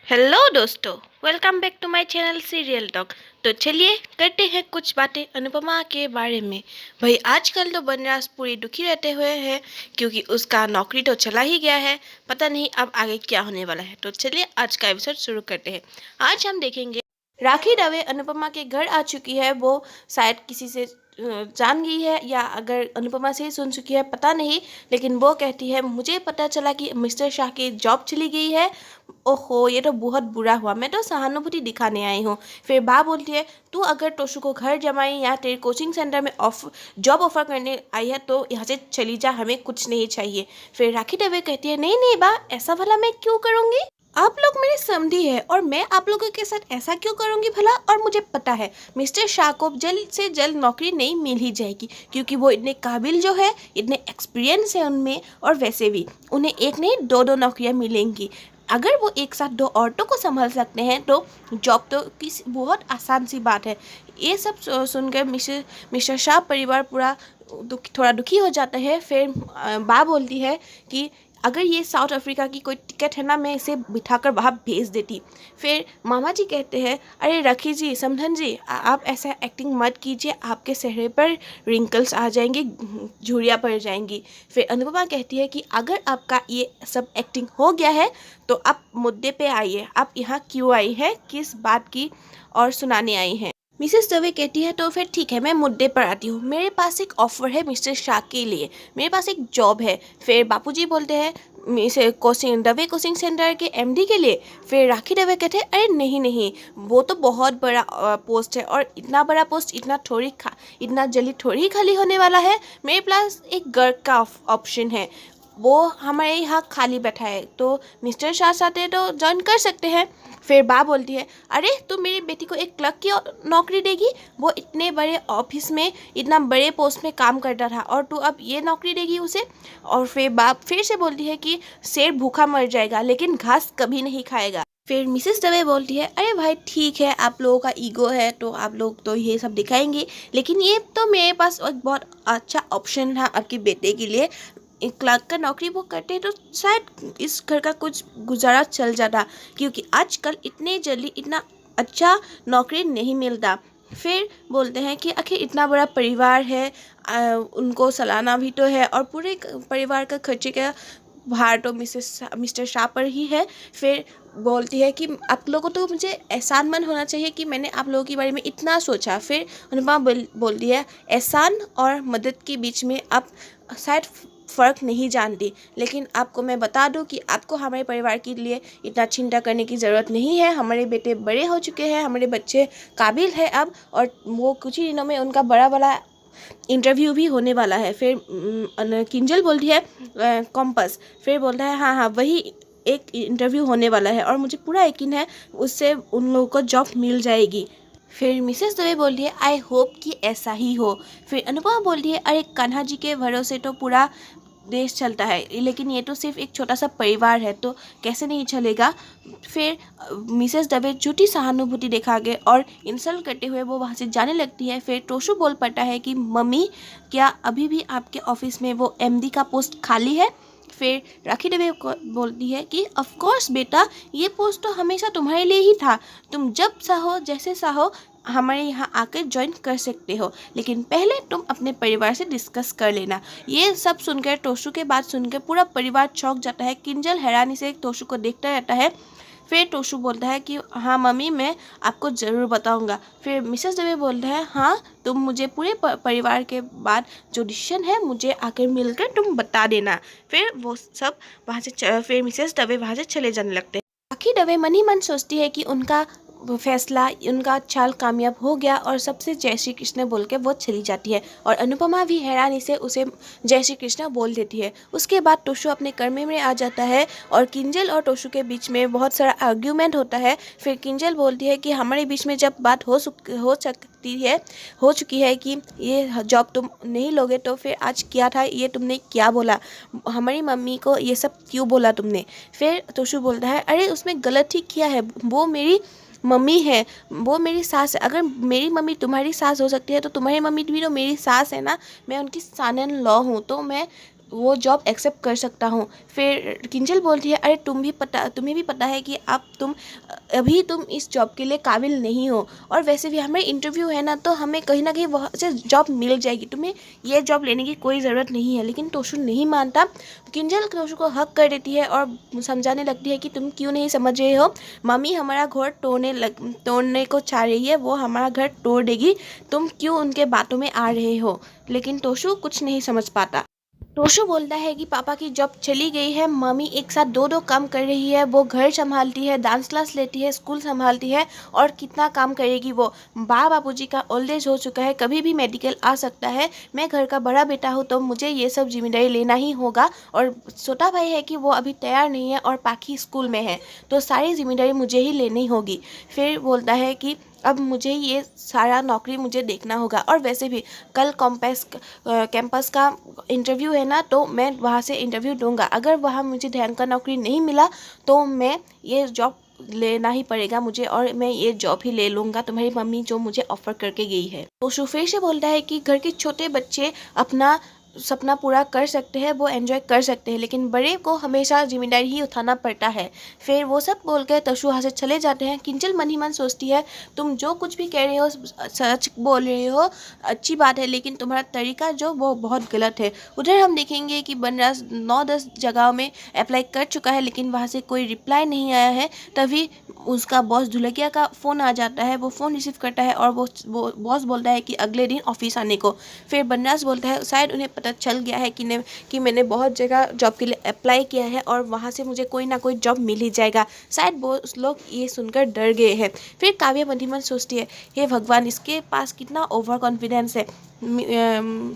Hello दोस्तों, welcome back to my channel serial talk. तो चलिए करते हैं कुछ बातें अनुपमा के बारे में। भाई आजकल तो बनराज पूरी दुखी रहते हुए हैं क्योंकि उसका नौकरी तो चला ही गया है। पता नहीं अब आगे क्या होने वाला है। तो चलिए आज का एपिसोड शुरू करते हैं। आज हम देखेंगे राखी दवे अनुपमा के घर आ चुकी है। वो शायद किसी से जान गई है या अगर अनुपमा से ही सुन चुकी है पता नहीं, लेकिन वो कहती है मुझे पता चला कि मिस्टर शाह की जॉब चली गई है। ओहो, ये तो बहुत बुरा हुआ। मैं तो सहानुभूति दिखाने आई हूँ। फिर बा बोलती है तू अगर टोशू को घर जमाई या तेरे कोचिंग सेंटर में जॉब ऑफर करने आई है तो यहाँ से चली जा, हमें कुछ नहीं चाहिए। फिर राखी दवे कहती है नहीं नहीं बा, ऐसा भला मैं क्यों करूँगी। आप लोग मेरे समधी है और मैं आप लोगों के साथ ऐसा क्यों करूंगी भला। और मुझे पता है मिस्टर शाह को जल्द से जल्द नौकरी नहीं मिल ही जाएगी क्योंकि वो इतने काबिल जो है, इतने एक्सपीरियंस है उनमें। और वैसे भी उन्हें एक नहीं दो दो नौकरियां मिलेंगी। अगर वो एक साथ दो औरतों को संभाल सकते हैं तो जॉब तो किसी बहुत आसान सी बात है। ये सब सुनकर मिस्टर शाह परिवार पूरा थोड़ा दुखी हो जाता है। फिर बा बोलती है कि अगर ये साउथ अफ्रीका की कोई टिकट है ना, मैं इसे बिठाकर वहाँ भेज देती। फिर मामा जी कहते हैं अरे रखी जी, समधन जी, आप ऐसा एक्टिंग मत कीजिए, आपके चेहरे पर रिंकल्स आ जाएंगे, झुर्रियाँ पड़ जाएंगी। फिर अनुपमा कहती है कि अगर आपका ये सब एक्टिंग हो गया है तो आप मुद्दे पे आइए, आप यहाँ क्यों आई हैं, किस बात की और सुनाने आई हैं। मिसेस दवे कहती है तो फिर ठीक है, मैं मुद्दे पर आती हूँ। मेरे पास एक ऑफ़र है मिस्टर शाह के लिए, मेरे पास एक जॉब है। फिर बापूजी बोलते हैं मिसे दवे कोचिंग सेंटर के एमडी के लिए। फिर राखी दवे कहते हैं अरे नहीं नहीं, वो तो बहुत बड़ा पोस्ट है और इतना बड़ा पोस्ट इतना जल्दी थोड़ी खाली होने वाला है। मेरे पास एक गर्ग का ऑप्शन है, वो हमारे यहाँ खाली बैठा है, तो मिस्टर शाह चाहते तो ज्वाइन कर सकते हैं। फिर बा बोलती है अरे तू मेरी बेटी को एक क्लर्क की नौकरी देगी, वो इतने बड़े ऑफिस में इतना बड़े पोस्ट में काम करता था और तू अब ये नौकरी देगी उसे। और फिर बाप फिर से बोलती है कि शेर भूखा मर जाएगा लेकिन घास कभी नहीं खाएगा। फिर मिसेस दवे बोलती है अरे भाई ठीक है, आप लोगों का ईगो है तो आप लोग तो ये सब दिखाएंगे, लेकिन ये तो मेरे पास एक बहुत अच्छा ऑप्शन था आपके बेटे के लिए। एक क्लर्क का नौकरी वो करते तो शायद इस घर का कुछ गुजारा चल जाता, क्योंकि आजकल इतने जल्दी इतना अच्छा नौकरी नहीं मिलता। फिर बोलते हैं कि आखिर इतना बड़ा परिवार है, उनको सलाना भी तो है और पूरे परिवार का खर्चे का भार तो मिस्टर शाह पर ही है। फिर बोलती है कि आप लोगों को तो मुझे एहसानमंद होना चाहिए कि मैंने आप लोगों के बारे में इतना सोचा। फिर अनुपमा बोलती है एहसान और मदद के बीच में आप शायद फ़र्क नहीं जानती, लेकिन आपको मैं बता दूं कि आपको हमारे परिवार के लिए इतना चिंता करने की ज़रूरत नहीं है। हमारे बेटे बड़े हो चुके हैं, हमारे बच्चे काबिल है अब, और वो कुछ ही दिनों में उनका बड़ा बड़ा इंटरव्यू भी होने वाला है। फिर किंजल बोलती है कॉम्पस। फिर बोलता है हाँ हाँ वही एक इंटरव्यू होने वाला है और मुझे पूरा यकीन है उससे उन लोगों को जॉब मिल जाएगी। फिर मिसेस दवे बोलती है आई होप कि ऐसा ही हो। फिर अनुपमा बोलती है अरे कान्हा जी के भरोसे तो पूरा देश चलता है, लेकिन ये तो सिर्फ एक छोटा सा परिवार है तो कैसे नहीं चलेगा। फिर मिसेस दवे झूठी सहानुभूति दिखा के और इंसल्ट करते हुए वो वहाँ से जाने लगती है। फिर टोशू बोल पड़ता है कि मम्मी क्या अभी भी आपके ऑफिस में वो एमडी का पोस्ट खाली है। फिर राखी दवे बोलती है कि ऑफ कोर्स बेटा, ये पोस्ट तो हमेशा तुम्हारे लिए ही था, तुम जब चाहो जैसे चाहो हमारे यहाँ आकर ज्वाइन कर सकते हो, लेकिन पहले तुम अपने परिवार से डिस्कस कर लेना। ये सब सुनकर टोशू के बात सुनकर पूरा परिवार चौंक जाता है। किंजल हैरानी से टोशू को देखता रहता है। फिर टोशू बोलता है कि हाँ मम्मी, मैं आपको ज़रूर बताऊंगा। फिर मिसेस दवे बोलता है हाँ, तुम मुझे पूरे परिवार के बाद जो डिसीजन है मुझे आकर मिलकर तुम बता देना। फिर वो सब वहाँ से फिर मिसेस दवे वहाँ से चले जाने लगते हैं। राखी दवे मन ही मन सोचती है कि उनका फैसला, उनका चाल कामयाब हो गया और सबसे जय श्री कृष्ण बोल के वो चली जाती है। और अनुपमा भी हैरानी से उसे जय श्री कृष्ण बोल देती है। उसके बाद टोशू अपने कमरे में आ जाता है और किंजल और टोशू के बीच में बहुत सारा आर्ग्यूमेंट होता है। फिर किंजल बोलती है कि हमारे बीच में जब बात हो चुकी है कि ये जॉब तुम नहीं लोगे तो फिर आज क्या था, ये तुमने क्या बोला, हमारी मम्मी को ये सब क्यों बोला तुमने। फिर टोशू बोलता है अरे उसमें गलत ही किया है, वो मेरी मम्मी है, वो मेरी सास है। अगर मेरी मम्मी तुम्हारी सास हो सकती है तो तुम्हारी मम्मी भी तो मेरी सास है ना, मैं उनकी सन इन लॉ हूँ, तो मैं वो जॉब एक्सेप्ट कर सकता हूँ। फिर किंजल बोलती है, अरे तुम्हें भी पता है कि अभी तुम इस जॉब के लिए काबिल नहीं हो, और वैसे भी हमारे इंटरव्यू है ना, तो हमें कहीं ना कहीं वहाँ से जॉब मिल जाएगी, तुम्हें ये जॉब लेने की कोई ज़रूरत नहीं है। लेकिन तोशु नहीं मानता। किंजल तोशु को हक कर देती है और समझाने लगती है कि तुम क्यों नहीं समझ रहे हो, मम्मी हमारा घर तोड़ने को चाह रही है, वो हमारा घर तोड़ देगी, तुम क्यों उनके बातों में आ रहे हो। लेकिन तोशु कुछ नहीं समझ पाता। टोशू बोलता है कि पापा की जॉब चली गई है, मम्मी एक साथ दो काम कर रही है, वो घर संभालती है, डांस क्लास लेती है, स्कूल संभालती है, और कितना काम करेगी वो। बापूजी का ओल्ड एज हो चुका है, कभी भी मेडिकल आ सकता है, मैं घर का बड़ा बेटा हूँ तो मुझे ये सब जिम्मेदारी लेना ही होगा। और छोटा भाई है कि वो अभी तैयार नहीं है और पाखी स्कूल में है, तो सारी जिम्मेदारी मुझे ही लेनी होगी। फिर बोलता है कि अब मुझे ये सारा नौकरी मुझे देखना होगा, और वैसे भी कल कैंपस का इंटरव्यू है ना, तो मैं वहाँ से इंटरव्यू दूंगा। अगर वहाँ मुझे ध्यान का नौकरी नहीं मिला तो मैं ये जॉब लेना ही पड़ेगा मुझे, और मैं ये जॉब ही ले लूँगा, तुम्हारी मम्मी जो मुझे ऑफर करके गई है। तो फिर से बोलता है कि घर के छोटे बच्चे अपना सपना पूरा कर सकते हैं, वो एंजॉय कर सकते हैं, लेकिन बड़े को हमेशा जिम्मेदारी ही उठाना पड़ता है। फिर वो सब बोल कर तशु वहाँ से चले जाते हैं। किंजल मन ही मन सोचती है, तुम जो कुछ भी कह रहे हो सच बोल रहे हो, अच्छी बात है, लेकिन तुम्हारा तरीका जो वो बहुत गलत है। उधर हम देखेंगे कि बनराज 9-10 जगहों में अप्लाई कर चुका है, लेकिन वहाँ से कोई रिप्लाई नहीं आया है। तभी उसका बॉस ढुलकिया का फ़ोन आ जाता है, वो फ़ोन रिसीव करता है और वो बॉस बोलता है कि अगले दिन ऑफिस आने को। फिर बनराज बोलता है, शायद उन्हें पता चल गया है कि मैंने बहुत जगह जॉब के लिए अप्लाई किया है और वहाँ से मुझे कोई ना कोई जॉब मिल ही जाएगा। शायद वो लोग ये सुनकर डर गए हैं। फिर काव्या मन ही मन सोचती है, हे भगवान, इसके पास कितना ओवर कॉन्फिडेंस है।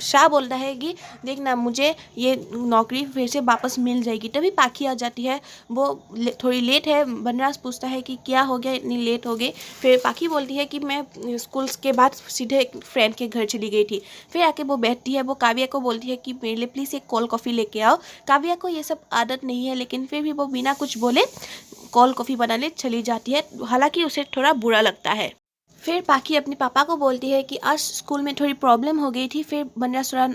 शाह बोलता है कि देखना, मुझे ये नौकरी फिर से वापस मिल जाएगी। तभी पाखी आ जाती है, वो थोड़ी लेट है। बनराज पूछता है कि क्या हो गया, इतनी लेट हो गई। फिर पाखी बोलती है कि मैं स्कूल के बाद सीधे एक फ्रेंड के घर चली गई थी। फिर आके वो बैठती है, वो काव्या को बोलती है कि मेरे लिए प्लीज़ एक कोल्ड कॉफ़ी लेके आओ। काव्या को ये सब आदत नहीं है, लेकिन फिर भी वो बिना कुछ बोले कोल्ड कॉफ़ी बनाने चली जाती है, हालांकि उसे थोड़ा बुरा लगता है। फिर पाखी अपने पापा को बोलती है कि आज स्कूल में थोड़ी प्रॉब्लम हो गई थी। फिर बनराज थोड़ा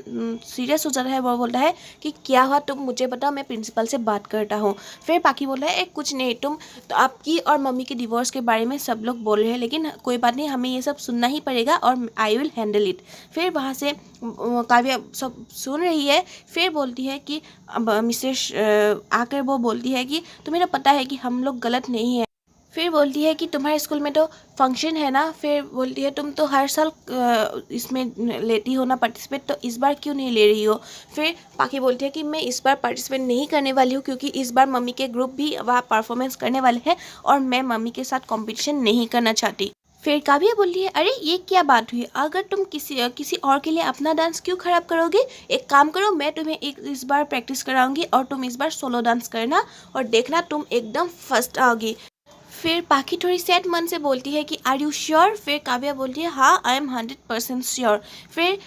सीरियस हो जाता है, वो बोलता है कि क्या हुआ, तुम मुझे बताओ, मैं प्रिंसिपल से बात करता हूँ। फिर पाखी बोलता है, कुछ नहीं, तुम तो आपकी और मम्मी के डिवोर्स के बारे में सब लोग बोल रहे हैं, लेकिन कोई बात नहीं, हमें ये सब सुनना ही पड़ेगा और आई विल हैंडल इट। फिर वहाँ से काव्या सब सुन रही है। फिर बोलती है कि मिसेस आकर वो बोलती है कि तुम्हें तो पता है कि हम लोग गलत नहीं है। फिर बोलती है कि तुम्हारे स्कूल में तो फंक्शन है ना। फिर बोलती है, तुम तो हर साल इसमें लेती हो ना पार्टिसिपेट, तो इस बार क्यों नहीं ले रही हो। फिर पाखी बोलती है कि मैं इस बार पार्टिसिपेट नहीं करने वाली हूँ, क्योंकि इस बार मम्मी के ग्रुप भी वहाँ परफॉर्मेंस करने वाले हैं और मैं मम्मी के साथ कंपटीशन नहीं करना चाहती। फिर काव्या बोलती है, अरे ये क्या बात हुई, अगर तुम किसी और के लिए अपना डांस क्यों खराब करोगे। एक काम करो, मैं तुम्हें इस बार प्रैक्टिस कराऊंगी और तुम इस बार सोलो डांस करना, और देखना तुम एकदम फर्स्ट आओगी। फिर पाखी थोड़ी सैड मन से बोलती है कि आर यू श्योर। फिर काव्या बोलती है, हाँ, आई एम 100% श्योर। फिर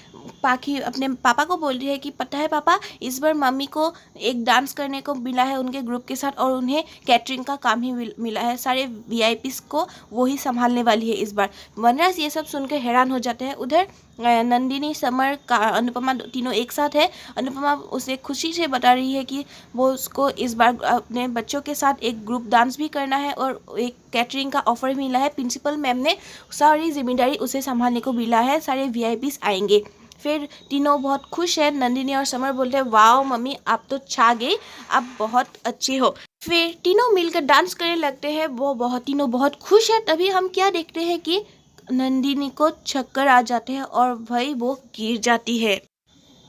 पाखी अपने पापा को बोलती है कि पता है पापा, इस बार मम्मी को एक डांस करने को मिला है उनके ग्रुप के साथ, और उन्हें कैटरिंग का काम ही मिला है, सारे वीआईपीज़ को वो ही संभालने वाली है इस बार। बनराज ये सब सुनकर हैरान हो जाते हैं। उधर नंदिनी, समर का अनुपमा तीनों एक साथ है। अनुपमा उसे खुशी से बता रही है कि वो उसको इस बार अपने बच्चों के साथ एक ग्रुप डांस भी करना है और एक कैटरिंग का ऑफर मिला है। प्रिंसिपल मैम ने सारी जिम्मेदारी उसे संभालने को मिला है, सारे वीआईपीज़ आएंगे। फिर तीनों बहुत खुश है। नंदिनी और समर बोलते हैं, वाओ मम्मी, आप तो छा गई, आप बहुत अच्छी हो। फिर तीनों मिलकर डांस करने लगते हैं, वो तीनों बहुत खुश है। तभी हम क्या देखते हैं कि नंदिनी को चक्कर आ जाते हैं और भाई वो गिर जाती है,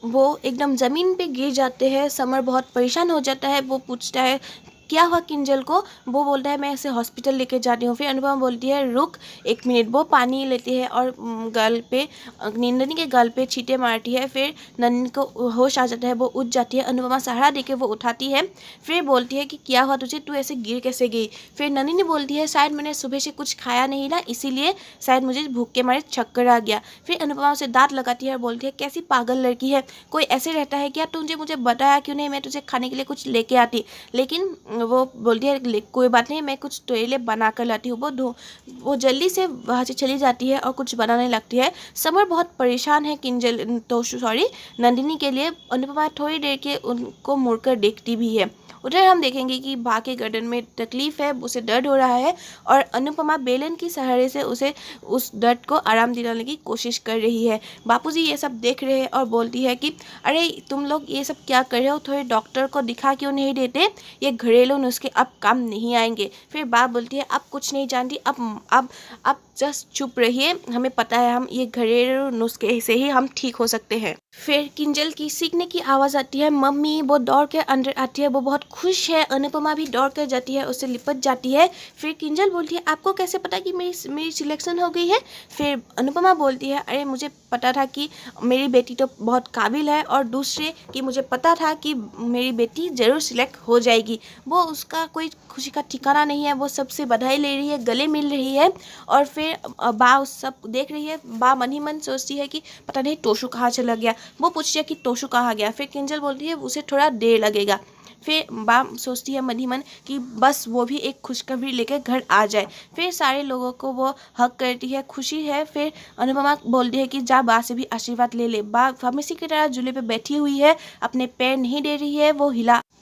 वो एकदम ज़मीन पे गिर जाते हैं। समर बहुत परेशान हो जाता है, वो पूछता है क्या हुआ किंजल को। वो बोलता है, मैं इसे हॉस्पिटल लेके जाती हूँ। फिर अनुपमा बोलती है, रुक 1 मिनट। वो पानी लेती है और गाल पे, नंदिनी के गाल पे छींटे मारती है। फिर नंदिनी को होश आ जाता है, वो उठ जाती है। अनुपमा सहारा देके वो उठाती है। फिर बोलती है कि क्या हुआ तुझे, तू ऐसे गिर कैसे गई। फिर नंदिनी बोलती है, शायद मैंने सुबह से कुछ खाया नहीं ना, इसीलिए शायद मुझे भूख के मारे चक्कर आ गया। फिर अनुपमा उसे दांत लगाती है और बोलती है, कैसी पागल लड़की है, कोई ऐसे रहता है क्या, तुझे मुझे बताया क्यों नहीं, मैं तुझे खाने के लिए कुछ लेके आती। लेकिन वो बोलती है कोई बात नहीं, मैं कुछ तेरे लिए बना कर लाती हूँ। वो जल्दी से वहाँ से चली जाती है और कुछ बनाने लगती है। समर बहुत परेशान है नंदिनी के लिए। अनुपमा थोड़ी देर के उनको मुड़कर देखती भी है। उधर हम देखेंगे कि बा के गर्दन में तकलीफ है, उसे दर्द हो रहा है और अनुपमा बेलन की सहारे से उसे उस दर्द को आराम दिलाने की कोशिश कर रही है। बापूजी ये सब देख रहे हैं और बोलती है कि अरे तुम लोग ये सब क्या कर रहे हो, थोड़े डॉक्टर को दिखा क्यों नहीं देते, ये घरेलू नुस्खे अब काम नहीं आएंगे। फिर बा बोलती है अब कुछ नहीं जानती, अब जस्ट चुप रहिए, हमें पता है हम ये घरेलू नुस्खे से ही हम ठीक हो सकते हैं। फिर किंजल की सीखने की आवाज़ आती है। मम्मी वो दौड़ के अंदर आती है, वो बहुत खुश है। अनुपमा भी दौड़ कर जाती है, उससे लिपट जाती है। फिर किंजल बोलती है आपको कैसे पता कि मेरी सिलेक्शन हो गई है। फिर अनुपमा बोलती है अरे मुझे पता था कि मेरी बेटी तो बहुत काबिल है और दूसरे कि मुझे पता था कि मेरी बेटी ज़रूर सिलेक्ट हो जाएगी। वो उसका कोई खुशी का ठिकाना नहीं है, वो सबसे बधाई ले रही है, गले मिल रही है। और फिर बा उस सब देख रही है। बा मन ही मन सोचती है कि पता नहीं तोशु कहाँ चला गया। वो पूछती है कि तोशु कहाँ गया। फिर किंजल बोलती है उसे थोड़ा देर लगेगा। फिर बा सोचती है मन ही मन कि बस वो भी एक खुशखबरी लेकर घर आ जाए। फिर सारे लोगों को वो हक करती है, खुशी है। फिर अनुपमा बोलती है कि जा बा से भी आशीर्वाद ले ले। बा हमेशा की तरह झूले पे बैठी हुई है, अपने पैर नहीं दे रही है, वो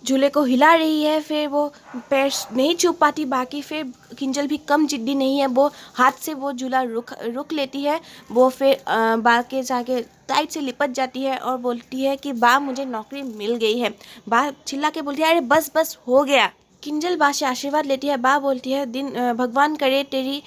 झूले को हिला रही है। फिर वो पैर नहीं छू पाती बाकी। फिर किंजल भी कम जिद्दी नहीं है, वो हाथ से वो झूला रुक लेती है। वो फिर बा के जाके टाइट से लिपट जाती है और बोलती है कि बा मुझे नौकरी मिल गई है। बा चिल्ला के बोलती है अरे बस बस हो गया। किंजल बा से आशीर्वाद लेती है। बा बोलती है भगवान करे तेरी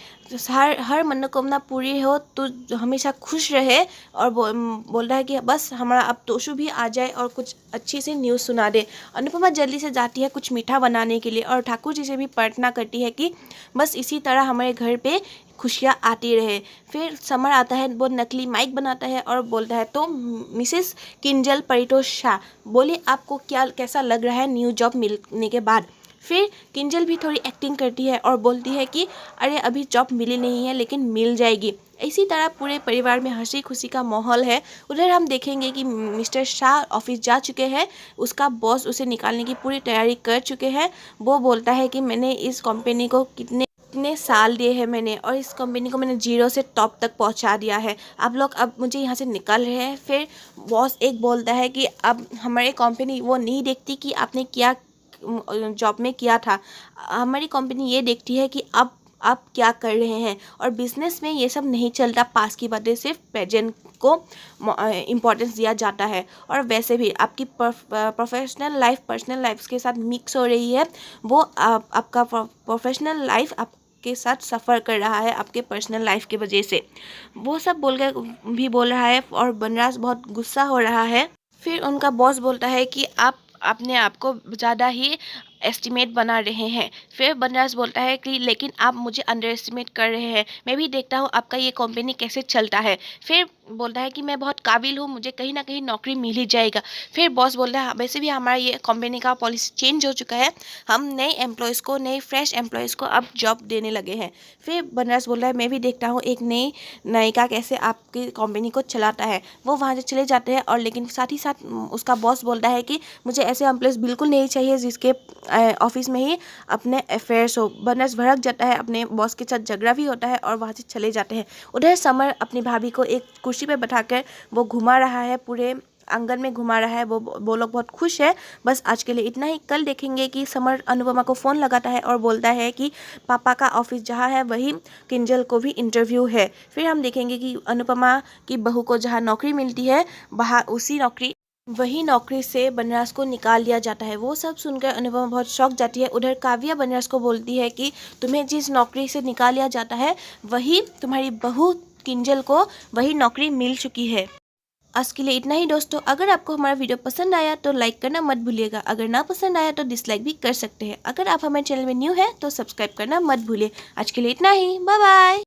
हर मनोकामना पूरी हो, तू हमेशा खुश रहे। और बोल रहा है कि बस हमारा अब तोशु भी आ जाए और कुछ अच्छी सी न्यूज़ सुना दे। अनुपमा जल्दी से जाती है कुछ मीठा बनाने के लिए और ठाकुर जी से भी प्रार्थना करती है कि बस इसी तरह हमारे घर पे खुशियाँ आती रहे। फिर समर आता है, वो नकली माइक बनाता है और बोलता है तो मिसेस किंजल परितोष शाह बोले आपको कैसा लग रहा है न्यू जॉब मिलने के बाद। फिर किंजल भी थोड़ी एक्टिंग करती है और बोलती है कि अरे अभी जॉब मिली नहीं है लेकिन मिल जाएगी। इसी तरह पूरे परिवार में हंसी खुशी का माहौल है। उधर हम देखेंगे कि मिस्टर शाह ऑफिस जा चुके हैं, उसका बॉस उसे निकालने की पूरी तैयारी कर चुके हैं। वो बोलता है कि मैंने इस कंपनी को कितने साल दिए हैं मैंने, और इस कंपनी को मैंने 0 से टॉप तक पहुंचा दिया है। आप लोग अब मुझे यहाँ से निकाल रहे हैं। फिर बॉस एक बोलता है कि अब हमारी कंपनी वो नहीं देखती कि आपने क्या जॉब में किया था, हमारी कंपनी ये देखती है कि अब आप क्या कर रहे हैं। और बिजनेस में ये सब नहीं चलता, पास की बातें, सिर्फ प्रेजेंट को इम्पोर्टेंस दिया जाता है। और वैसे भी आपकी प्रोफेशनल लाइफ पर्सनल लाइफ के साथ मिक्स हो रही है। वो आपका प्रोफेशनल लाइफ के साथ सफ़र कर रहा है आपके पर्सनल लाइफ की वजह से। वो सब बोल रहा है और बनराज बहुत गुस्सा हो रहा है। फिर उनका बॉस बोलता है कि आप अपने आप को ज़्यादा ही एस्टिमेट बना रहे हैं। फिर बनराज बोलता है कि लेकिन आप मुझे अंडर एस्टिमेट कर रहे हैं, मैं भी देखता हूँ आपका ये कंपनी कैसे चलता है। फिर बोलता है कि मैं बहुत काबिल हूँ, मुझे कहीं ना कहीं नौकरी मिल ही जाएगा। फिर बॉस बोलता है वैसे भी हमारा ये कंपनी का पॉलिसी चेंज हो चुका है, हम नए फ्रेश एम्प्लॉयज़ को अब जॉब देने लगे हैं। फिर बनराज बोल रहा है मैं भी देखता हूँ एक नई नायिका कैसे आपकी कंपनी को चलाता है। वो वहाँ से चले जाते हैं और लेकिन साथ ही साथ उसका बॉस बोलता है कि मुझे ऐसे एम्प्लॉयज़ बिल्कुल नहीं चाहिए जिसके ऑफिस में ही अपने अफेयर्स हो। बनराज भड़क जाता है, अपने बॉस के साथ झगड़ा भी होता है और वहाँ से चले जाते हैं। उधर समर अपनी भाभी को एक कुर्सी पे बैठाकर वो घुमा रहा है, पूरे आंगन में घुमा रहा है। वो लोग बहुत खुश है। बस आज के लिए इतना ही। कल देखेंगे कि समर अनुपमा को फ़ोन लगाता है और बोलता है कि पापा का ऑफिस जहाँ है वही किंजल को भी इंटरव्यू है। फिर हम देखेंगे कि अनुपमा की बहू को जहाँ नौकरी मिलती है वहाँ वही नौकरी से बनराज को निकाल दिया जाता है। वो सब सुनकर अनुपमा बहुत शॉक जाती है। उधर काव्या बनराज को बोलती है कि तुम्हें जिस नौकरी से निकाल दिया जाता है वही तुम्हारी बहू किंजल को वही नौकरी मिल चुकी है। आज के लिए इतना ही दोस्तों। अगर आपको हमारा वीडियो पसंद आया तो लाइक करना मत भूलिएगा, अगर ना पसंद आया तो डिसलाइक भी कर सकते हैं। अगर आप हमारे चैनल में न्यू है तो सब्सक्राइब करना मत भूलिए। आज के लिए इतना ही, बाय बाय।